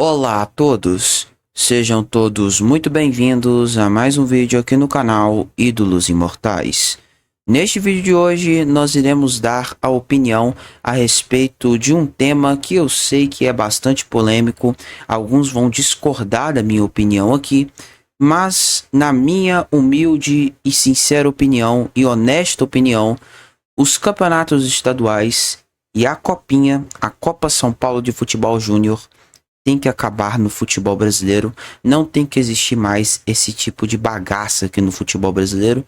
Olá a todos, sejam todos muito bem-vindos a mais um vídeo aqui no canal Ídolos Imortais. Neste vídeo de hoje nós iremos dar a opinião a respeito de um tema que eu sei que é bastante polêmico, alguns vão discordar da minha opinião aqui, mas na minha humilde e sincera opinião e honesta opinião, os campeonatos estaduais e a Copinha, a Copa São Paulo de Futebol Júnior, tem que acabar no futebol brasileiro, não tem que existir mais esse tipo de bagaça aqui no futebol brasileiro.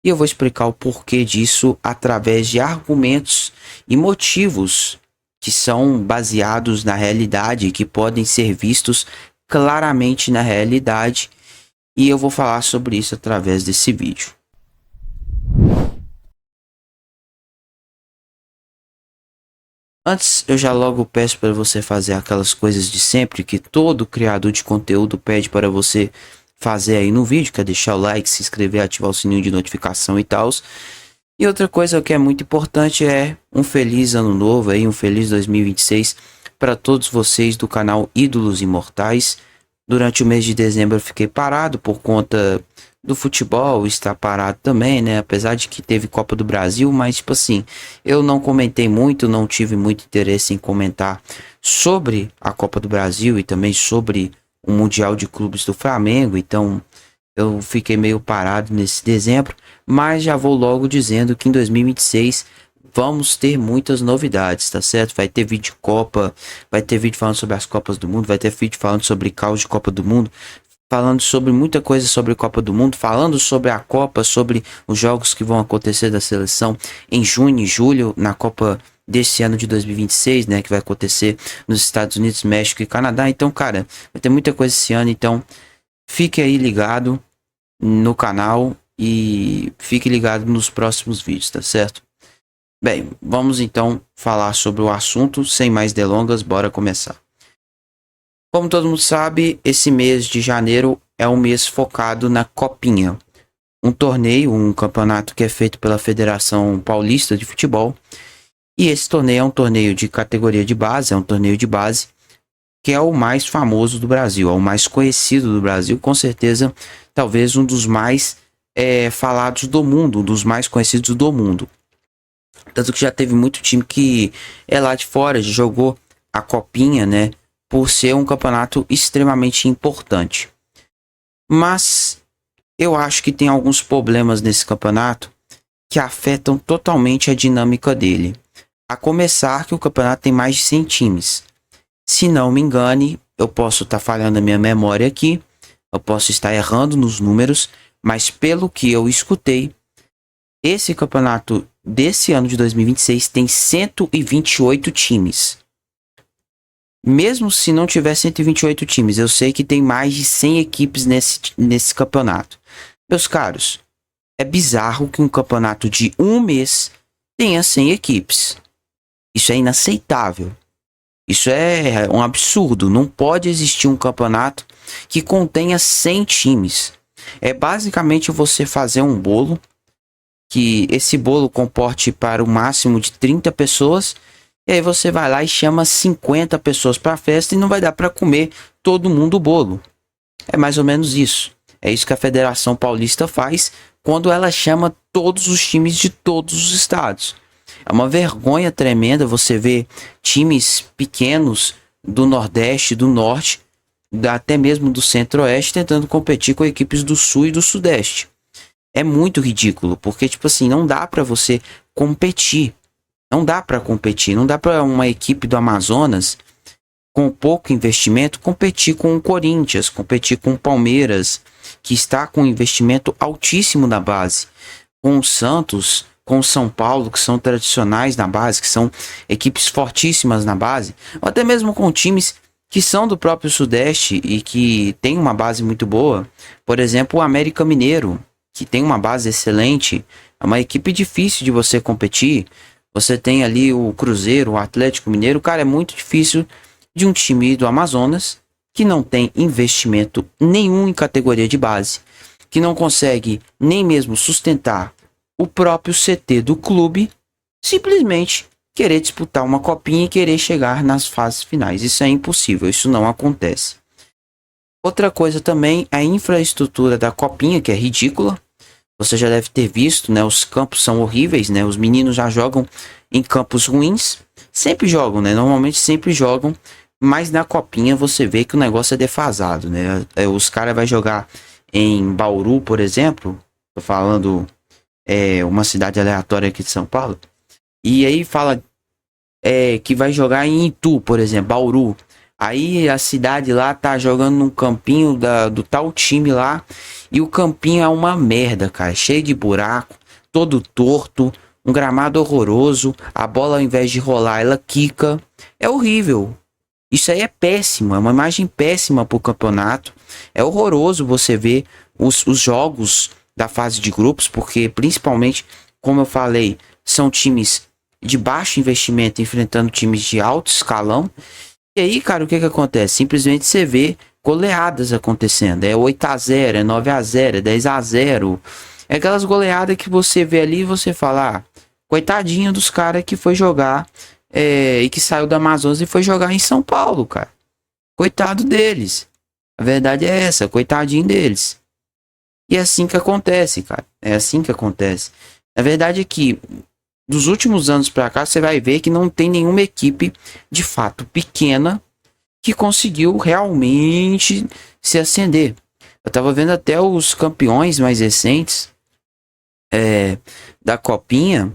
E eu vou explicar o porquê disso através de argumentos e motivos que são baseados na realidade, que podem ser vistos claramente na realidade. E eu vou falar sobre isso através desse vídeo. Antes, eu já logo peço para você fazer aquelas coisas de sempre que todo criador de conteúdo pede para você fazer aí no vídeo, que é deixar o like, se inscrever, ativar o sininho de notificação e tal. E outra coisa que é muito importante é um feliz ano novo aí, um feliz 2026 para todos vocês do canal Ídolos Imortais. Durante o mês de dezembro eu fiquei parado por conta do futebol estar parado também, né? Apesar de que teve Copa do Brasil, mas tipo assim, eu não comentei muito, não tive muito interesse em comentar sobre a Copa do Brasil e também sobre o Mundial de Clubes do Flamengo, então eu fiquei meio parado nesse dezembro, mas já vou logo dizendo que em 2026 vamos ter muitas novidades, tá certo? Vai ter vídeo de Copa, vai ter vídeo falando sobre as Copas do Mundo, vai ter vídeo falando sobre caos de Copa do Mundo, falando sobre muita coisa sobre Copa do Mundo, falando sobre a Copa, sobre os jogos que vão acontecer da seleção em junho e julho, na Copa desse ano de 2026, né, que vai acontecer nos Estados Unidos, México e Canadá. Então, cara, vai ter muita coisa esse ano, então fique aí ligado no canal e fique ligado nos próximos vídeos, tá certo? Bem, vamos então falar sobre o assunto, sem mais delongas, bora começar. Como todo mundo sabe, esse mês de janeiro é um mês focado na Copinha, um torneio, um campeonato que é feito pela Federação Paulista de Futebol. E esse torneio é um torneio de categoria de base, é um torneio de base que é o mais famoso do Brasil, é o mais conhecido do Brasil, com certeza, talvez um dos mais falados do mundo, um dos mais conhecidos do mundo. Tanto que já teve muito time que é lá de fora, jogou a Copinha, né? Por ser um campeonato extremamente importante. Mas eu acho que tem alguns problemas nesse campeonato que afetam totalmente a dinâmica dele. A começar que o campeonato tem mais de 100 times. Se não me engane, eu posso estar falhando a minha memória aqui, eu posso estar errando nos números, mas pelo que eu escutei, esse campeonato desse ano de 2026 tem 128 times. Mesmo se não tiver 128 times, eu sei que tem mais de 100 equipes nesse campeonato. Meus caros, é bizarro que um campeonato de um mês tenha 100 equipes. Isso é inaceitável. Isso é um absurdo. Não pode existir um campeonato que contenha 100 times. É basicamente você fazer um bolo, que esse bolo comporte para o máximo de 30 pessoas. E aí você vai lá e chama 50 pessoas para a festa e não vai dar para comer todo mundo o bolo. É mais ou menos isso. É isso que a Federação Paulista faz quando ela chama todos os times de todos os estados. É uma vergonha tremenda você ver times pequenos do Nordeste, do Norte, até mesmo do Centro-Oeste, tentando competir com equipes do Sul e do Sudeste. É muito ridículo, porque tipo assim, não dá para você competir. Não dá para competir, não dá para uma equipe do Amazonas, com pouco investimento, competir com o Corinthians, competir com o Palmeiras, que está com um investimento altíssimo na base, com o Santos, com o São Paulo, que são tradicionais na base, que são equipes fortíssimas na base, ou até mesmo com times que são do próprio Sudeste e que tem uma base muito boa. Por exemplo, o América Mineiro, que tem uma base excelente, é uma equipe difícil de você competir. Você tem ali o Cruzeiro, o Atlético Mineiro. Cara, é muito difícil de um time do Amazonas que não tem investimento nenhum em categoria de base, que não consegue nem mesmo sustentar o próprio CT do clube, simplesmente querer disputar uma copinha e querer chegar nas fases finais. Isso é impossível, isso não acontece. Outra coisa também, a infraestrutura da copinha, que é ridícula. Você já deve ter visto, né? Os campos são horríveis, né? Os meninos já jogam em campos ruins. Sempre jogam, né? Normalmente sempre jogam. Mas na copinha você vê que o negócio é defasado, né? Os caras vão jogar em Bauru, por exemplo. Tô falando uma cidade aleatória aqui de São Paulo. E aí fala que vai jogar em Itu, por exemplo, Bauru. Aí a cidade lá tá jogando num campinho do tal time lá. E o campinho é uma merda, cara. Cheio de buraco, todo torto, um gramado horroroso. A bola, ao invés de rolar, ela quica. É horrível. Isso aí é péssimo. É uma imagem péssima pro campeonato. É horroroso você ver os jogos da fase de grupos. Porque, principalmente, como eu falei, são times de baixo investimento enfrentando times de alto escalão. E aí, cara, o que acontece? Simplesmente você vê goleadas acontecendo. É 8-0, é 9-0, é 10-0. É aquelas goleadas que você vê ali e você fala, coitadinho dos caras que foi jogar e que saiu da Amazonas e foi jogar em São Paulo, cara. Coitado deles. A verdade é essa, coitadinho deles. E é assim que acontece, cara. É assim que acontece. A verdade é que dos últimos anos pra cá, você vai ver que não tem nenhuma equipe de fato pequena que conseguiu realmente se ascender. Eu tava vendo até os campeões mais recentes da Copinha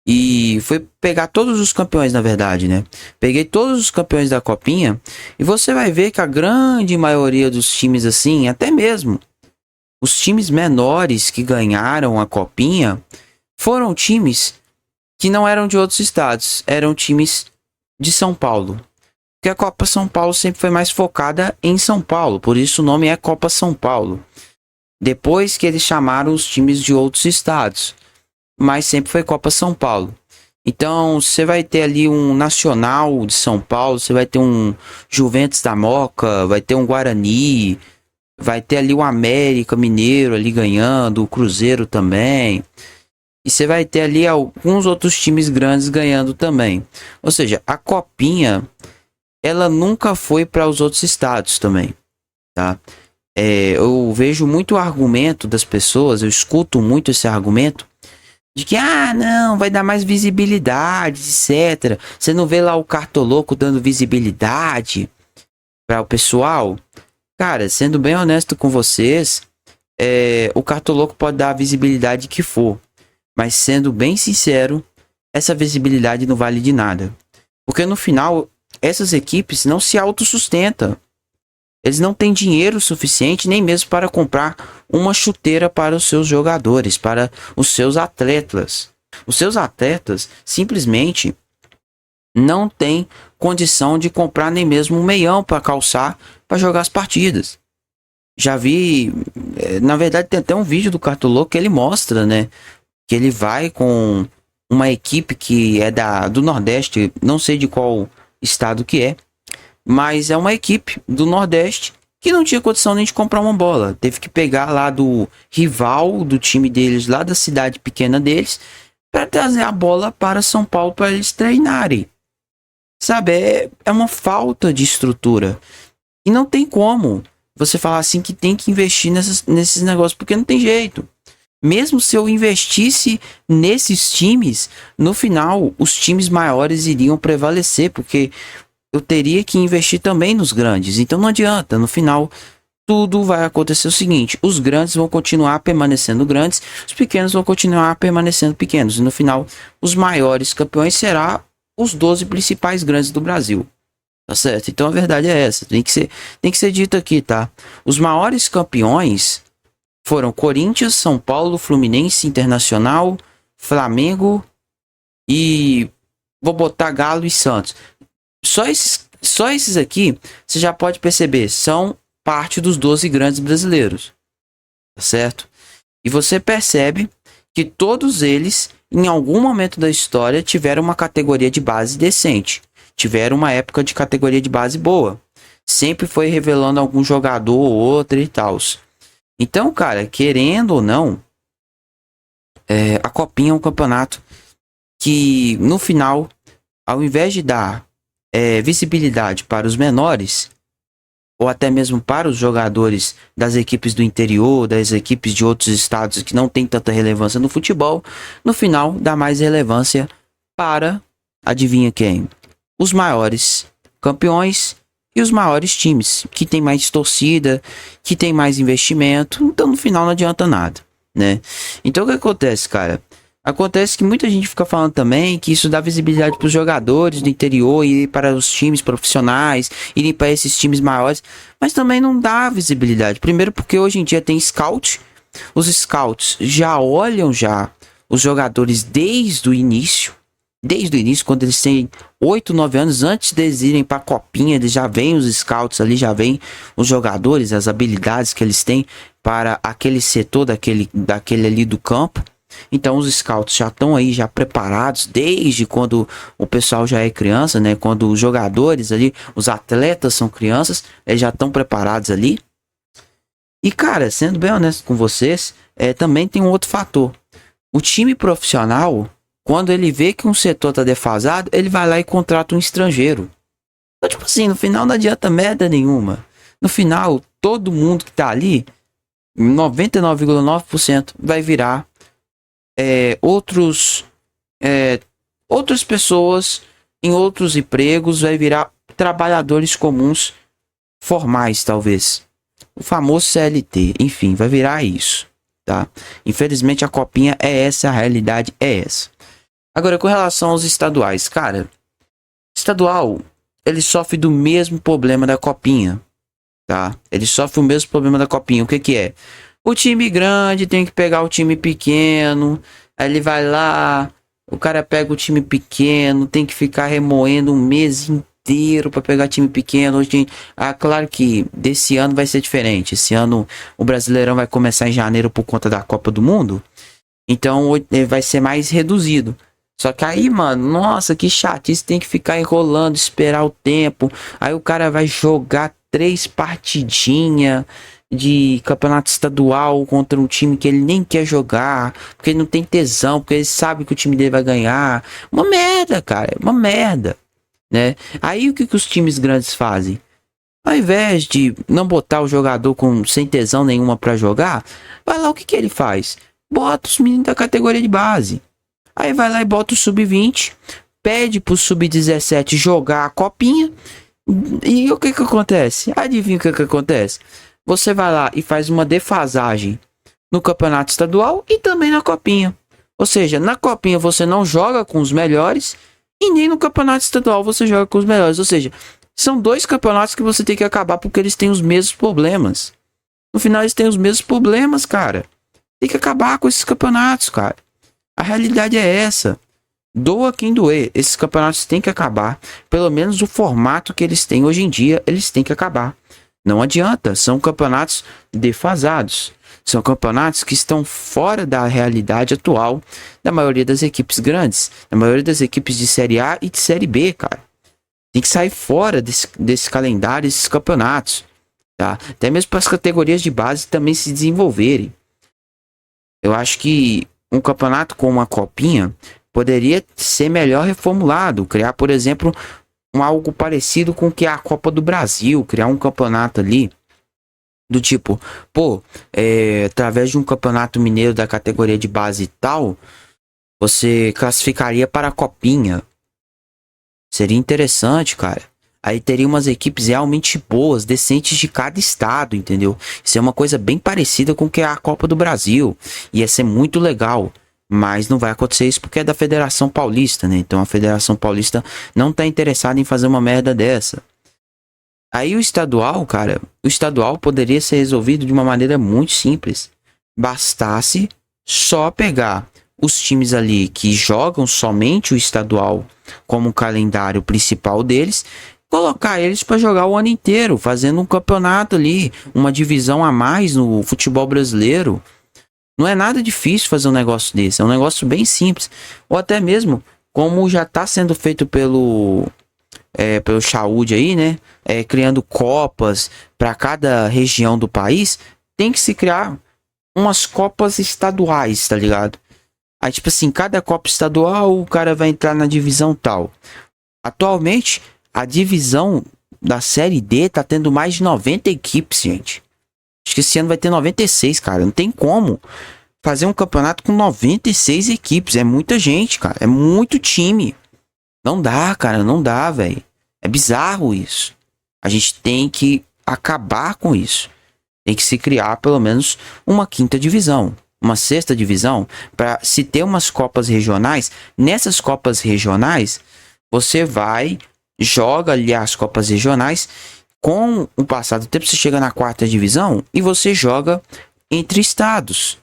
e foi pegar todos os campeões, na verdade, né? Peguei todos os campeões da Copinha e você vai ver que a grande maioria dos times assim, até mesmo os times menores que ganharam a Copinha, foram times que não eram de outros estados, eram times de São Paulo. Porque a Copa São Paulo sempre foi mais focada em São Paulo, por isso o nome é Copa São Paulo. Depois que eles chamaram os times de outros estados, mas sempre foi Copa São Paulo. Então você vai ter ali um Nacional de São Paulo, você vai ter um Juventus da Moca, vai ter um Guarani, vai ter ali o América Mineiro ali ganhando, o Cruzeiro também. E você vai ter ali alguns outros times grandes ganhando também. Ou seja, a Copinha, ela nunca foi para os outros estados também, tá? Eu vejo muito argumento das pessoas, eu escuto muito esse argumento de que, não, vai dar mais visibilidade, etc. Você não vê lá o Cartoloco dando visibilidade para o pessoal? Cara, sendo bem honesto com vocês, o Cartoloco pode dar a visibilidade que for. Mas sendo bem sincero, essa visibilidade não vale de nada. Porque no final, essas equipes não se autossustentam. Eles não têm dinheiro suficiente nem mesmo para comprar uma chuteira para os seus jogadores, para os seus atletas. Os seus atletas simplesmente não têm condição de comprar nem mesmo um meião para calçar para jogar as partidas. Já vi, na verdade tem até um vídeo do Cartoloco que ele mostra, né? Que ele vai com uma equipe que é do Nordeste, não sei de qual estado que é, mas é uma equipe do Nordeste que não tinha condição nem de comprar uma bola. Teve que pegar lá do rival do time deles, lá da cidade pequena deles, para trazer a bola para São Paulo para eles treinarem. Sabe, é uma falta de estrutura. E não tem como você falar assim que tem que investir nesses negócios, porque não tem jeito. Mesmo se eu investisse nesses times, no final os times maiores iriam prevalecer, porque eu teria que investir também nos grandes. Então não adianta, no final tudo vai acontecer o seguinte: os grandes vão continuar permanecendo grandes, os pequenos vão continuar permanecendo pequenos. E no final, os maiores campeões serão os 12 principais grandes do Brasil. Tá certo? Então a verdade é essa, tem que ser dito aqui, tá? Os maiores campeões foram Corinthians, São Paulo, Fluminense, Internacional, Flamengo e vou botar Galo e Santos. Só esses aqui, você já pode perceber, são parte dos 12 grandes brasileiros. Tá certo? E você percebe que todos eles, em algum momento da história, tiveram uma categoria de base decente. Tiveram uma época de categoria de base boa. Sempre foi revelando algum jogador ou outro e tal. Então, cara, querendo ou não, a Copinha é um campeonato que, no final, ao invés de dar visibilidade para os menores, ou até mesmo para os jogadores das equipes do interior, das equipes de outros estados que não tem tanta relevância no futebol, no final dá mais relevância para, adivinha quem? Os maiores campeões e os maiores times, que tem mais torcida, que tem mais investimento, então no final não adianta nada, né? Então o que acontece, cara? Acontece que muita gente fica falando também que isso dá visibilidade para os jogadores do interior e para os times profissionais, irem para esses times maiores, mas também não dá visibilidade. Primeiro porque hoje em dia tem scout, os scouts já olham já os jogadores desde o início, quando eles têm 8, 9 anos, antes deles irem para a copinha, eles já veem os scouts ali, já veem os jogadores, as habilidades que eles têm para aquele setor daquele ali do campo. Então os scouts já estão aí já preparados desde quando o pessoal já é criança, né? Quando os jogadores ali, os atletas são crianças, eles já estão preparados ali. E cara, sendo bem honesto com vocês, também tem um outro fator. O time profissional, quando ele vê que um setor tá defasado, ele vai lá e contrata um estrangeiro. Então, tipo assim, no final não adianta merda nenhuma. No final, todo mundo que tá ali, 99,9% vai virar outras pessoas em outros empregos, vai virar trabalhadores comuns formais, talvez. O famoso CLT, enfim, vai virar isso, tá? Infelizmente a copinha é essa, a realidade é essa. Agora, com relação aos estaduais, cara, estadual, ele sofre do mesmo problema da copinha, tá? Ele sofre o mesmo problema da copinha. O que que é? O time grande tem que pegar o time pequeno. Aí ele vai lá, o cara pega o time pequeno, tem que ficar remoendo um mês inteiro para pegar time pequeno. Hoje, claro que desse ano vai ser diferente. Esse ano o Brasileirão vai começar em janeiro por conta da Copa do Mundo. Então vai ser mais reduzido. Só que aí, mano, nossa, que chatice, tem que ficar enrolando, esperar o tempo. Aí o cara vai jogar 3 partidinhas de campeonato estadual contra um time que ele nem quer jogar, porque ele não tem tesão, porque ele sabe que o time dele vai ganhar. Uma merda, cara, uma merda, né? Aí o que os times grandes fazem? Ao invés de não botar o jogador sem tesão nenhuma pra jogar, vai lá, o que ele faz? Bota os meninos da categoria de base. Aí vai lá e bota o sub-20, pede pro sub-17 jogar a copinha. E o que acontece? Adivinha o que acontece? Você vai lá e faz uma defasagem no campeonato estadual e também na copinha. Ou seja, na copinha você não joga com os melhores e nem no campeonato estadual você joga com os melhores. Ou seja, são 2 campeonatos que você tem que acabar porque eles têm os mesmos problemas. No final eles têm os mesmos problemas, cara. Tem que acabar com esses campeonatos, cara. A realidade é essa. Doa quem doer. Esses campeonatos têm que acabar. Pelo menos o formato que eles têm hoje em dia, eles têm que acabar. Não adianta, são campeonatos defasados. São campeonatos que estão fora da realidade atual da maioria das equipes grandes. Da maioria das equipes de Série A e de Série B, cara. Tem que sair fora desse calendário, desses campeonatos. Tá? Até mesmo para as categorias de base também se desenvolverem. Eu acho que um campeonato com uma copinha poderia ser melhor reformulado. Criar, por exemplo, algo parecido com o que é a Copa do Brasil, criar um campeonato ali do tipo, através de um campeonato mineiro da categoria de base e tal, você classificaria para a copinha. Seria interessante, cara. Aí teria umas equipes realmente boas, decentes de cada estado, entendeu? Isso é uma coisa bem parecida com o que é a Copa do Brasil. Ia ser muito legal. Mas não vai acontecer isso porque é da Federação Paulista, né? Então a Federação Paulista não tá interessada em fazer uma merda dessa. Aí o estadual, cara, o estadual poderia ser resolvido de uma maneira muito simples. Bastasse só pegar os times ali que jogam somente o estadual como calendário principal deles, colocar eles para jogar o ano inteiro, fazendo um campeonato ali, uma divisão a mais no futebol brasileiro. Não é nada difícil fazer um negócio desse, é um negócio bem simples. Ou até mesmo, como já está sendo feito pelo Saúde aí, né? Criando copas para cada região do país, tem que se criar umas copas estaduais, tá ligado? Aí, tipo assim, cada copa estadual, o cara vai entrar na divisão tal. Atualmente, a divisão da Série D tá tendo mais de 90 equipes, gente. Acho que esse ano vai ter 96, cara. Não tem como fazer um campeonato com 96 equipes. É muita gente, cara. É muito time. Não dá, cara. Não dá, velho. É bizarro isso. A gente tem que acabar com isso. Tem que se criar pelo menos uma quinta divisão, uma sexta divisão, para se ter umas copas regionais. Nessas copas regionais, você vai, joga ali as copas regionais. Com o passar do tempo, você chega na quarta divisão e você joga entre estados.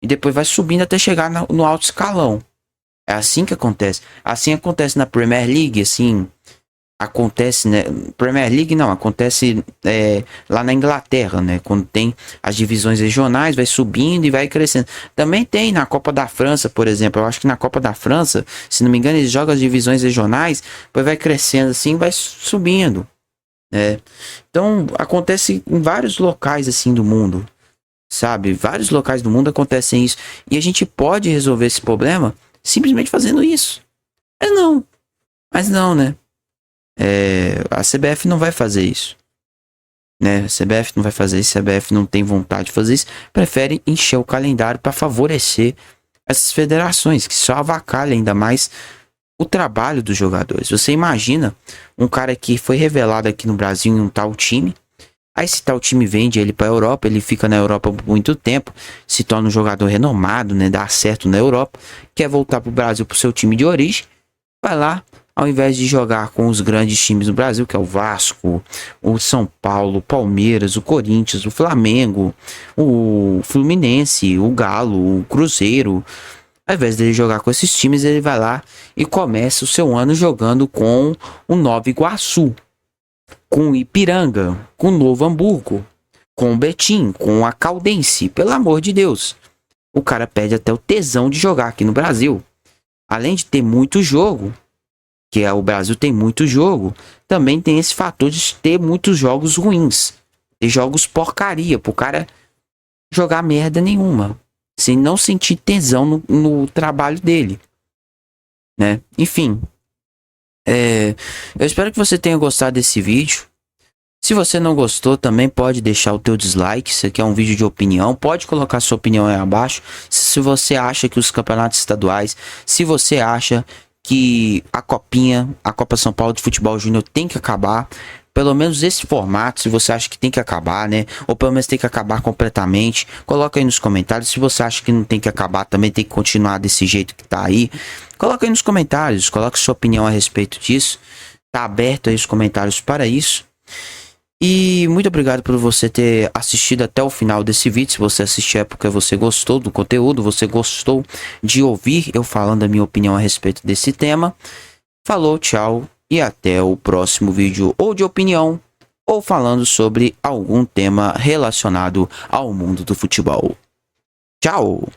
E depois vai subindo até chegar no alto escalão. É assim que acontece. Assim acontece na Premier League, assim... Acontece, né? Premier League não, acontece lá na Inglaterra, né? Quando tem as divisões regionais, vai subindo e vai crescendo. Também tem na Copa da França, por exemplo. Eu acho que na Copa da França, se não me engano, eles jogam as divisões regionais, depois vai crescendo assim, vai subindo. Então, acontece em vários locais assim do mundo, sabe? Vários locais do mundo acontecem isso. E a gente pode resolver esse problema simplesmente fazendo isso. Mas não, né? A CBF não vai fazer isso, né? A CBF não vai fazer isso, a CBF não tem vontade de fazer isso, prefere encher o calendário para favorecer essas federações que só avacalham ainda mais o trabalho dos jogadores. Você imagina um cara que foi revelado aqui no Brasil em um tal time, aí esse tal time vende ele para a Europa, ele fica na Europa por muito tempo, se torna um jogador renomado, né? Dá certo na Europa, quer voltar para o Brasil, para o seu time de origem, vai lá. Ao invés de jogar com os grandes times do Brasil, que é o Vasco, o São Paulo, o Palmeiras, o Corinthians, o Flamengo, o Fluminense, o Galo, o Cruzeiro. Ao invés de ele jogar com esses times, ele vai lá e começa o seu ano jogando com o Nova Iguaçu, com o Ipiranga, com o Novo Hamburgo, com o Betim, com a Caldense. Pelo amor de Deus. O cara perde até o tesão de jogar aqui no Brasil. Além de ter muito jogo, que o Brasil tem muito jogo, também tem esse fator de ter muitos jogos ruins. Ter jogos porcaria, pro cara jogar merda nenhuma. Sem não sentir tesão no trabalho dele. Né? Enfim. Eu espero que você tenha gostado desse vídeo. Se você não gostou, também pode deixar o teu dislike. Isso aqui é um vídeo de opinião. Pode colocar sua opinião aí abaixo. Se você acha que os campeonatos estaduais, se você acha que a Copa São Paulo de Futebol Júnior tem que acabar, pelo menos esse formato, se você acha que tem que acabar, né, ou pelo menos tem que acabar completamente, coloca aí nos comentários. Se você acha que não tem que acabar, também tem que continuar desse jeito que tá aí, coloca aí nos comentários, coloca sua opinião a respeito disso, tá aberto aí os comentários para isso. E muito obrigado por você ter assistido até o final desse vídeo. Se você assistiu é porque você gostou do conteúdo, você gostou de ouvir eu falando a minha opinião a respeito desse tema. Falou, tchau e até o próximo vídeo, ou de opinião, ou falando sobre algum tema relacionado ao mundo do futebol. Tchau!